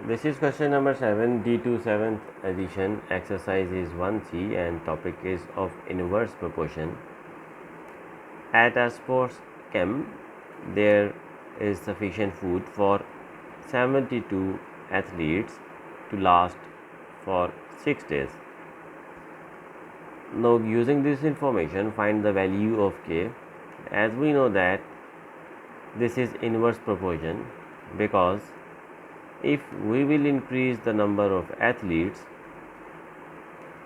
This is question number 7, D2 7th edition. Exercise is 1C and topic is of inverse proportion. At a sports camp, there is sufficient food for 72 athletes to last for 6 days. Now, using this information, find the value of K. As we know that this is inverse proportion, because if we will increase the number of athletes,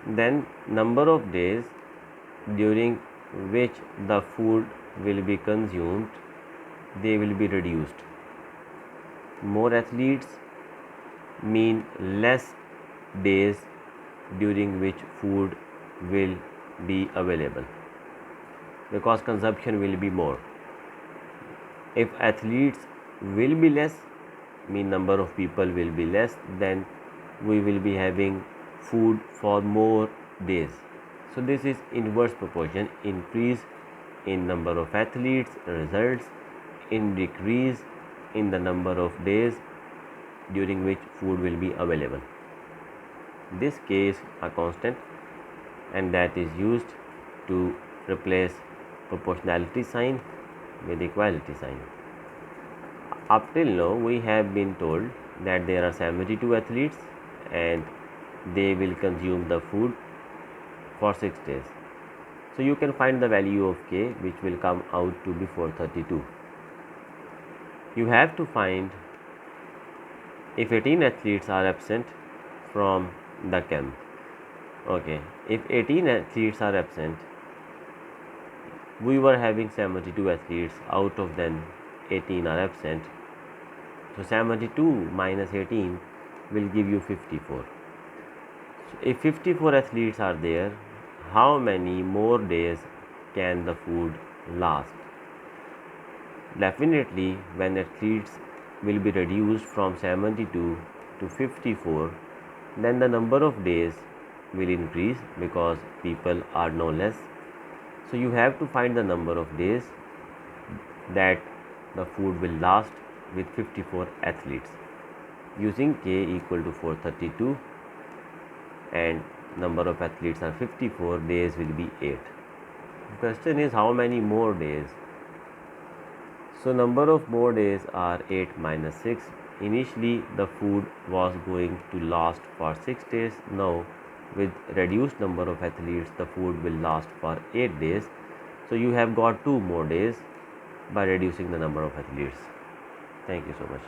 then number of days during which the food will be consumed, they will be reduced. More athletes mean less days during which food will be available, because consumption will be more. If athletes will be less, mean number of people will be less, then we will be having food for more days. So this is inverse proportion. Increase in number of athletes results in decrease in the number of days during which food will be available. This K is a constant, and that is used to replace proportionality sign with equality sign. Up till now, we have been told that there are 72 athletes and they will consume the food for 6 days. So you can find the value of K, which will come out to be 432. You have to find if 18 athletes are absent from the camp. Okay, if 18 athletes are absent, we were having 72 athletes, out of them 18 are absent. So 72 minus 18 will give you 54. So if 54 athletes are there, how many more days can the food last? Definitely, when athletes will be reduced from 72 to 54, then the number of days will increase because people are no less. So you have to find the number of days that the food will last with 54 athletes. Using K equal to 432 and number of athletes are 54, days will be 8. The question is how many more days? So number of more days are 8 minus 6. Initially the food was going to last for 6 days. Now with reduced number of athletes, the food will last for 8 days. So you have got 2 more days by reducing the number of athletes. Thank you so much.